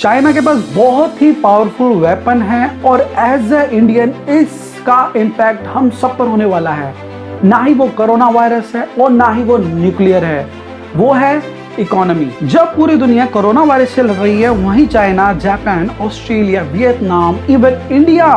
China के पास बहुत ही powerful weapon है और एज ए इंडियन इसका इम्पैक्ट हम सब पर होने वाला है। ना ही वो कोरोना वायरस है और ना ही वो न्यूक्लियर है, वो है इकोनॉमी। जब पूरी दुनिया कोरोना वायरस से लड़ रही है, वहीं China, Japan, Australia, Vietnam, even India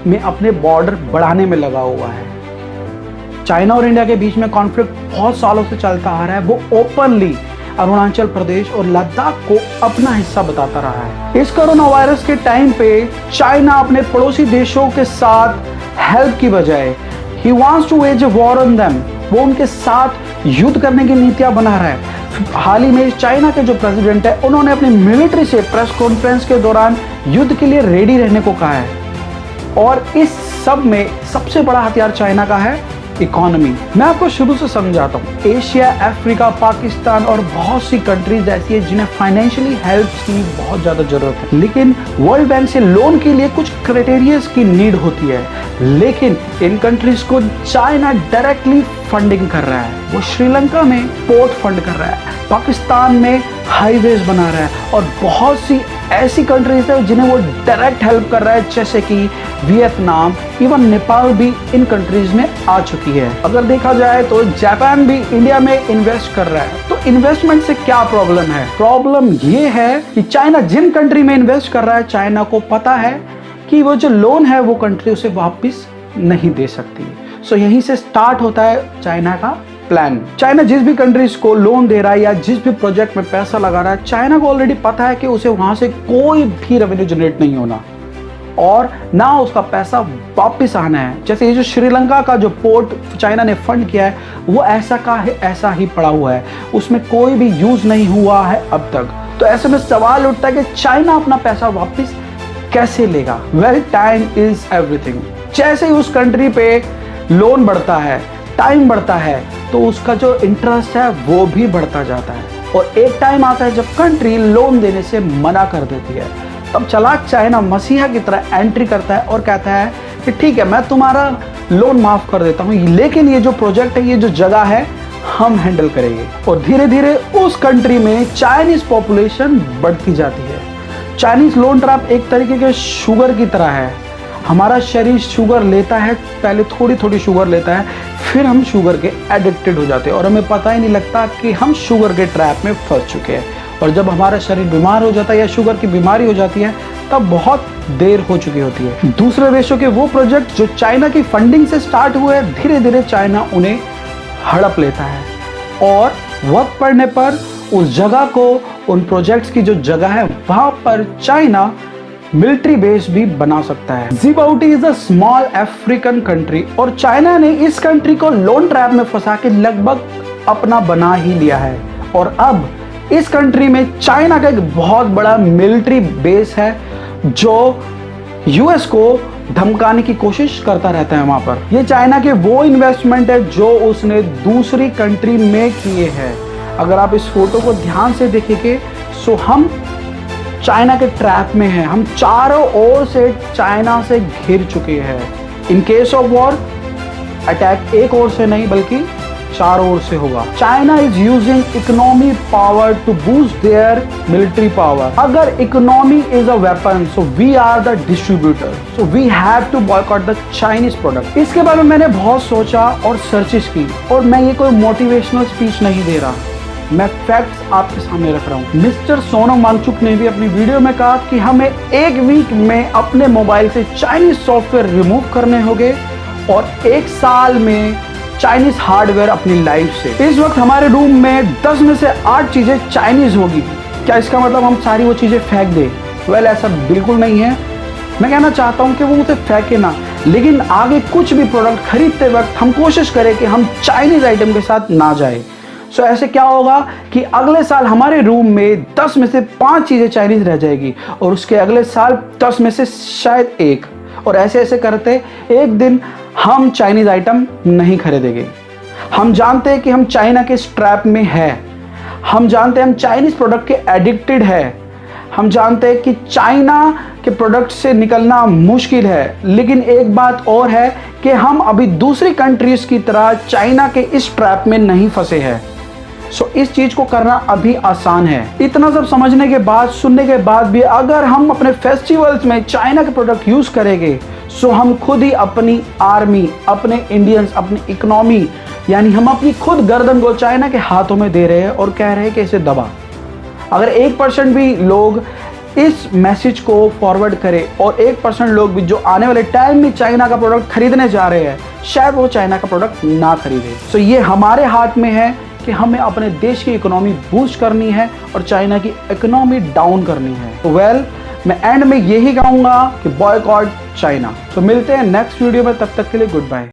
में अपने बॉर्डर बढ़ाने में लगा हुआ है। चाइना और इंडिया के बीच में कॉन्फ्लिक्ट बहुत सालों से चलता आ रहा है। वो ओपनली अरुणाचल प्रदेश और लद्दाख को अपना हिस्सा बताता रहा है। इस कोरोना वायरस के टाइम पे चाइना अपने पड़ोसी देशों के साथ हेल्प की बजाय ही wants to wage a war on them, वो उनके साथ युद्ध करने की नीतियां बना रहा है। हाल ही में चाइना के जो प्रेसिडेंट है, उन्होंने अपनी मिलिट्री से प्रेस कॉन्फ्रेंस के दौरान युद्ध के लिए रेडी रहने को कहा है। और इस सब में सबसे बड़ा हथियार चाइना का है इकोनॉमी। मैं आपको शुरू से समझाता हूँ। एशिया, अफ्रीका, पाकिस्तान और बहुत सी कंट्रीज ऐसी है जिन्हें फाइनेंशियली हेल्प की बहुत ज्यादा जरूरत है, लेकिन वर्ल्ड बैंक से लोन के लिए कुछ क्राइटेरियाज की नीड होती है। लेकिन इन कंट्रीज को चाइना डायरेक्टली फंडिंग कर रहा है। वो श्रीलंका में पोर्ट फंड कर रहा है, पाकिस्तान में हाईवेज बना रहा है और बहुत सी ऐसी कंट्रीज है जिन्हें वो डायरेक्ट हेल्प कर रहा है, जैसे कि वियतनाम, इवन नेपाल भी इन कंट्रीज में आ चुकी है। अगर देखा जाए तो जापान भी इंडिया में इन्वेस्ट कर रहा है। तो इन्वेस्टमेंट से क्या प्रॉब्लम है? प्रॉब्लम ये है कि चाइना जिन कंट्री में इन्वेस्ट कर रहा है, चाइना को पता है कि वो जो लोन है वो कंट्री उसे वापस नहीं दे सकती। सो यहीं से स्टार्ट होता है चाइना का प्लान। चाइना जिस भी कंट्रीज को लोन दे रहा है या जिस भी प्रोजेक्ट में पैसा लगा रहा है, चाइना को ऑलरेडी पता है कि उसे वहां से कोई भी रेवेन्यू जनरेट नहीं होना और ना उसका पैसा वापस आना है। जैसे ये जो श्रीलंका का जो पोर्ट चाइना ने फंड किया है, वो ऐसा का है ऐसा ही पड़ा हुआ है, उसमें कोई भी यूज नहीं हुआ है अब तक। तो ऐसे में सवाल उठता है कि चाइना अपना पैसा वापस कैसे लेगा? Well, time is everything. जैसे ही उस कंट्री पे लोन बढ़ता है, टाइम बढ़ता है, तो उसका जो इंटरेस्ट है वो भी बढ़ता जाता है। और एक टाइम आता है जब कंट्री लोन देने से मना कर देती है। तब चालाक चाइना मसीहा की तरह एंट्री करता है और कहता है कि ठीक है, मैं तुम्हारा लोन माफ कर देता हूँ, लेकिन ये जो प्रोजेक्ट है, ये जो जगह है, हम हैंडल करेंगे। और धीरे धीरे उस कंट्री में चाइनीज पॉपुलेशन बढ़ती जाती है। चाइनीज लोन ट्रैप एक तरीके के शुगर की तरह है। हमारा शरीर शुगर लेता है, पहले थोड़ी थोड़ी शुगर लेता है, फिर हम शुगर के एडिक्टेड हो जाते हैं और हमें पता ही नहीं लगता कि हम शुगर के ट्रैप में फंस चुके हैं। और जब हमारा शरीर बीमार हो जाता है या शुगर की बीमारी हो जाती है, तब बहुत देर हो चुकी होती है। दूसरे देशों के वो प्रोजेक्ट जो चाइना की फंडिंग से स्टार्ट हुए, धीरे धीरे चाइना उन्हें हड़प लेता है और वक्त पड़ने पर उस जगह को, उन प्रोजेक्ट्स की जो जगह है, वहां पर चाइना मिलिट्री बेस भी बना सकता है। Djibouti is a small African country और चाइना ने इस कंट्री को लोन ट्रैप में फंसा के लगभग अपना बना ही लिया है। और अब इस कंट्री में चाइना का एक बहुत बड़ा मिलिट्री बेस है जो यूएस को धमकाने की कोशिश करता रहता है वहां पर। ये चाइना के वो इन्वेस्टमेंट है जो उसने दूसरी कंट्री में किए हैं। अगर आप इस फोटो को ध्यान से देखेंगे, सो हम चाइना के ट्रैप में हैं। हम चारों ओर से चाइना से घिर चुके हैं। In case of war, attack एक ओर से नहीं बल्कि चारों ओर से होगा। China is using economy power to boost their military power. अगर economy is a weapon, so we are the distributor, so we have to boycott the Chinese product. इसके बारे में मैंने बहुत सोचा और सर्चेस की, और मैं ये कोई मोटिवेशनल स्पीच नहीं दे रहा, मैं फैक्ट्स आपके सामने रख रहा हूँ। मिस्टर सोनम वांगचुक ने भी अपनी वीडियो में कहा कि हमें एक वीक में अपने मोबाइल से चाइनीज सॉफ्टवेयर रिमूव करने होंगे और एक साल में चाइनीज हार्डवेयर अपनी लाइफ से। इस वक्त हमारे रूम में 10 में से 8 चीजें चाइनीज होगी। क्या इसका मतलब हम सारी वो चीजें फेंक दें? वेल, ऐसा बिल्कुल नहीं है। मैं कहना चाहता हूँ कि वो उसे फेंके ना, लेकिन आगे कुछ भी प्रोडक्ट खरीदते वक्त हम कोशिश करें कि हम चाइनीज आइटम के साथ ना जाए। सो ऐसे क्या होगा कि अगले साल हमारे रूम में 10 में से 5 चीजें चाइनीज रह जाएगी और उसके अगले साल 10 में से शायद 1, और ऐसे ऐसे करते एक दिन हम चाइनीज आइटम नहीं खरीदेंगे। हम जानते हैं कि हम चाइना के स्ट्रैप में है, हम जानते हैं हम चाइनीज प्रोडक्ट के एडिक्टेड है, हम जानते हैं कि चाइना के प्रोडक्ट से निकलना मुश्किल है, लेकिन एक बात और है कि हम अभी दूसरी कंट्रीज की तरह चाइना के इस ट्रैप में नहीं फंसे हैं। सो इस चीज को करना अभी आसान है। इतना सब समझने के बाद, सुनने के बाद भी अगर हम अपने फेस्टिवल्स में चाइना के प्रोडक्ट यूज करेंगे, सो हम खुद ही अपनी आर्मी, अपने इंडियंस, अपनी इकोनॉमी, यानी हम अपनी खुद गर्दन को चाइना के हाथों में दे रहे हैं और कह रहे हैं कि इसे दबा। अगर 1% भी लोग इस मैसेज को फॉरवर्ड करें और 1% लोग भी जो आने वाले टाइम में चाइना का प्रोडक्ट खरीदने जा रहे हैं, शायद वो चाइना का प्रोडक्ट ना खरीदे। सो ये हमारे हाथ में है कि हमें अपने देश की इकोनॉमी बूस्ट करनी है और चाइना की इकोनॉमी डाउन करनी है। तो मैं एंड में यही कहूंगा कि बॉयकॉट चाइना। तो मिलते हैं नेक्स्ट वीडियो में, तब तक के लिए गुड बाय।